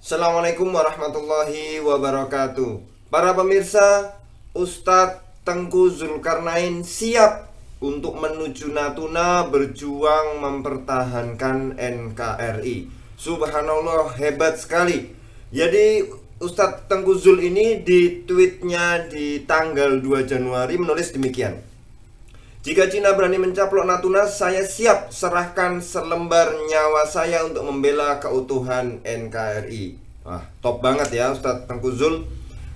Assalamualaikum warahmatullahi wabarakatuh. Para pemirsa, Ustadz Tengku Zulkarnain siap untuk menuju Natuna berjuang mempertahankan NKRI. Subhanallah, hebat sekali. Jadi Ustadz Tengku Zul ini di tweetnya di tanggal 2 Januari menulis demikian: jika Cina berani mencaplok Natuna, saya siap serahkan selembar nyawa saya untuk membela keutuhan NKRI. Wah, top banget ya Ustadz Tengku Zul.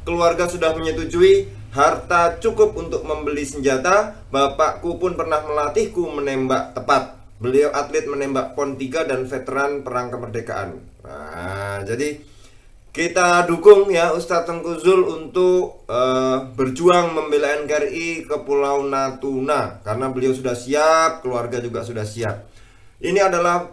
Keluarga sudah menyetujui, harta cukup untuk membeli senjata. Bapakku pun pernah melatihku menembak tepat. Beliau atlet menembak PON 3 dan veteran perang kemerdekaan. Nah, jadi kita dukung ya Ustadz Tengku Zul untuk berjuang membela NKRI ke Pulau Natuna, karena beliau sudah siap, keluarga juga sudah siap. Ini adalah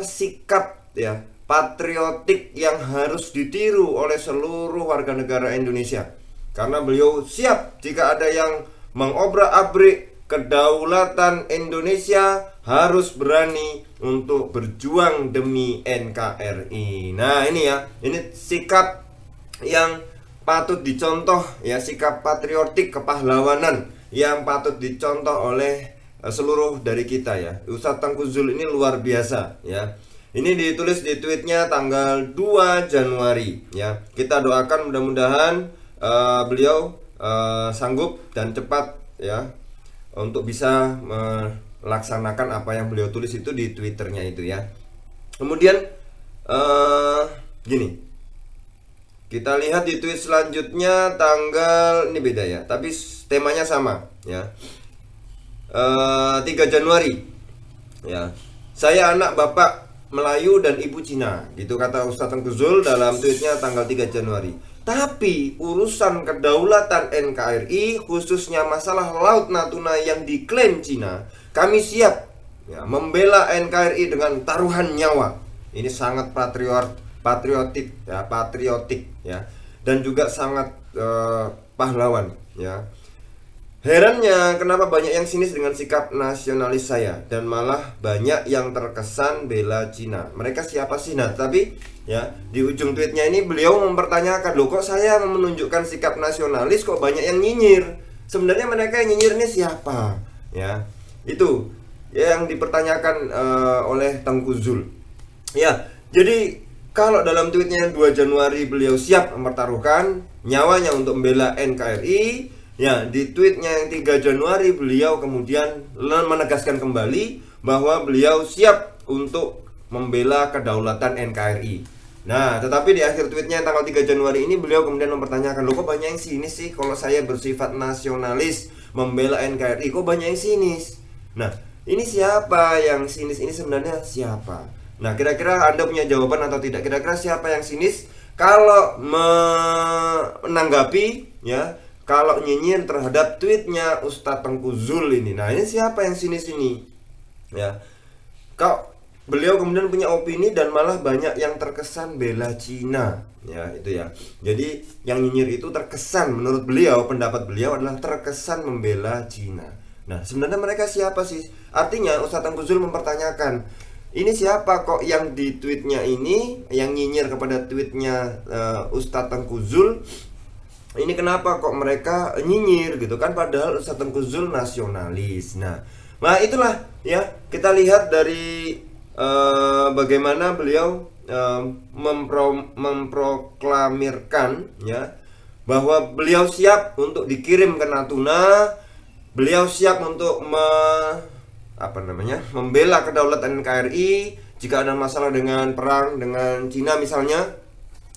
sikap ya patriotik yang harus ditiru oleh seluruh warga negara Indonesia. Karena beliau siap jika ada yang mengobrak-abrik kedaulatan Indonesia, harus berani untuk berjuang demi NKRI. Nah, ini ya, ini sikap yang patut dicontoh ya, sikap patriotik kepahlawanan yang patut dicontoh oleh seluruh dari kita ya. Ustadz Tengku Zul ini luar biasa ya. Ini ditulis di tweetnya tanggal 2 Januari ya. Kita doakan mudah-mudahan beliau sanggup dan cepat ya untuk bisa melaksanakan apa yang beliau tulis itu di Twitternya itu ya. Kemudian gini, kita lihat di tweet selanjutnya tanggal, ini beda ya, tapi temanya sama ya. 3 Januari ya. Saya anak bapak Melayu dan ibu Cina, gitu kata Ustadz Tengku Zul dalam tweetnya tanggal 3 Januari. Tapi urusan kedaulatan NKRI, khususnya masalah Laut Natuna yang diklaim Cina, kami siap ya, membela NKRI dengan taruhan nyawa. Ini sangat patriotik ya, dan juga sangat pahlawan ya. Herannya kenapa banyak yang sinis dengan sikap nasionalis saya, dan malah banyak yang terkesan bela Cina. Mereka siapa sih? Nah, tapi ya di ujung tweetnya ini beliau mempertanyakan, loh kok saya menunjukkan sikap nasionalis kok banyak yang nyinyir? Sebenarnya mereka yang nyinyir ini siapa? Ya, itu yang dipertanyakan oleh Tengku Zul. Ya, jadi kalau dalam tweetnya 2 Januari beliau siap mempertaruhkan nyawanya untuk membela NKRI, ya di tweetnya yang 3 Januari beliau kemudian menegaskan kembali bahwa beliau siap untuk membela kedaulatan NKRI. Nah, tetapi di akhir tweetnya tanggal 3 Januari ini beliau kemudian mempertanyakan, loh kok banyak yang sinis sih kalau saya bersifat nasionalis membela NKRI, kok banyak yang sinis? Nah, ini siapa yang sinis ini sebenarnya siapa? Nah, kira-kira Anda punya jawaban atau tidak? Kira-kira siapa yang sinis kalau menanggapi ya, kalau nyinyir terhadap tweetnya Ustadz Tengku Zul ini? Nah, ini siapa yang sinis ini? Ya, kok beliau kemudian punya opini dan malah banyak yang terkesan bela Cina, ya itu ya. Jadi yang nyinyir itu terkesan, menurut beliau, pendapat beliau adalah terkesan membela Cina. Nah, sebenarnya mereka siapa sih? Artinya Ustadz Tengku Zul mempertanyakan, ini siapa kok yang di tweetnya ini, yang nyinyir kepada tweetnya Ustadz Tengku Zul? Ini kenapa kok mereka nyinyir gitu kan, padahal Ustadz Tengku Zul nasionalis. Nah itulah ya, kita lihat dari bagaimana beliau memproklamirkan ya, bahwa beliau siap untuk dikirim ke Natuna, beliau siap untuk membela kedaulatan NKRI jika ada masalah dengan perang dengan Cina misalnya.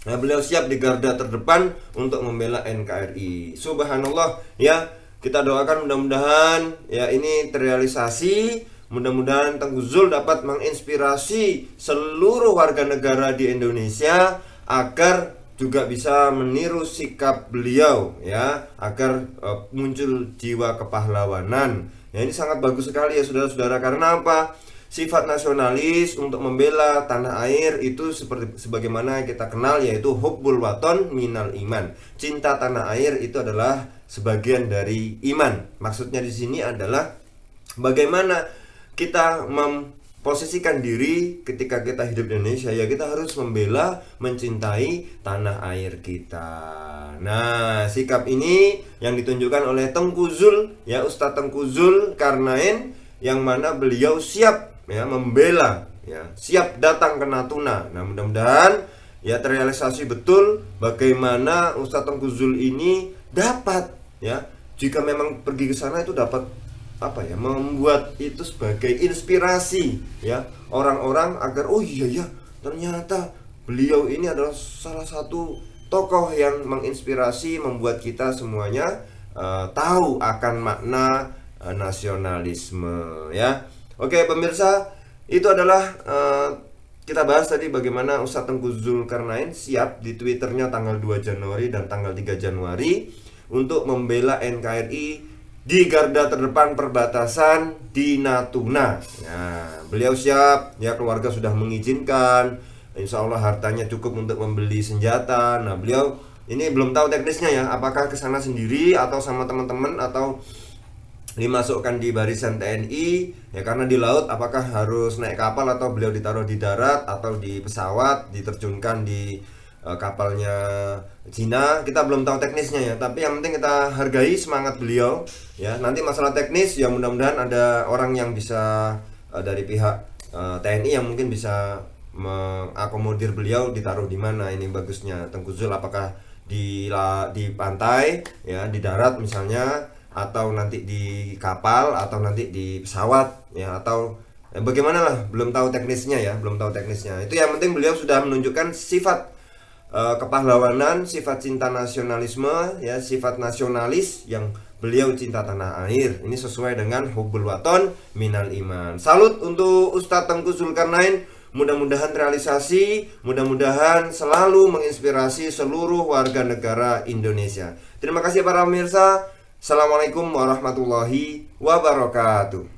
Nah, beliau siap di garda terdepan untuk membela NKRI. Subhanallah ya, kita doakan mudah-mudahan ya ini terrealisasi. Mudah-mudahan Tengku Zul dapat menginspirasi seluruh warga negara di Indonesia agar juga bisa meniru sikap beliau ya, agar muncul jiwa kepahlawanan. Ya, ini sangat bagus sekali ya saudara-saudara. Karena apa? Sifat nasionalis untuk membela tanah air itu seperti sebagaimana kita kenal, yaitu hubbul waton minal iman. Cinta tanah air itu adalah sebagian dari iman. Maksudnya di sini adalah bagaimana kita posisikan diri ketika kita hidup di Indonesia, ya kita harus membela, mencintai tanah air kita. Nah, sikap ini yang ditunjukkan oleh Tengku Zul, ya Ustadz Tengku Zulkarnain, yang mana beliau siap ya membela, ya siap datang ke Natuna. Nah, mudah-mudahan ya terrealisasi betul bagaimana Ustadz Tengku Zul ini dapat, ya jika memang pergi ke sana itu dapat membuat itu sebagai inspirasi ya orang-orang agar oh iya ya ternyata beliau ini adalah salah satu tokoh yang menginspirasi, membuat kita semuanya tahu akan makna nasionalisme ya. Oke pemirsa, itu adalah kita bahas tadi bagaimana Ustadz Tengku Zulkarnain siap di Twitternya tanggal 2 Januari dan tanggal 3 Januari untuk membela NKRI di garda terdepan perbatasan di Natuna. Nah, beliau siap, ya keluarga sudah mengizinkan, insya Allah hartanya cukup untuk membeli senjata. Nah, beliau ini belum tahu teknisnya ya, apakah ke sana sendiri atau sama teman-teman atau dimasukkan di barisan TNI ya, karena di laut apakah harus naik kapal atau beliau ditaruh di darat atau di pesawat diterjunkan di kapalnya Cina, kita belum tahu teknisnya ya, tapi yang penting kita hargai semangat beliau ya. Nanti masalah teknis ya mudah-mudahan ada orang yang bisa dari pihak TNI yang mungkin bisa mengakomodir beliau ditaruh di mana ini bagusnya Tengku Zul, apakah di pantai ya, di darat misalnya, atau nanti di kapal atau nanti di pesawat ya, atau bagaimana lah, belum tahu teknisnya ya, belum tahu teknisnya. Itu yang penting beliau sudah menunjukkan sifat kepahlawanan, sifat cinta nasionalisme ya, sifat nasionalis yang beliau cinta tanah air. Ini sesuai dengan hubbul waton minal iman. Salut untuk Ustadz Tengku Zulkarnain. Mudah-mudahan realisasi, mudah-mudahan selalu menginspirasi seluruh warga negara Indonesia. Terima kasih para pemirsa. Assalamualaikum warahmatullahi wabarakatuh.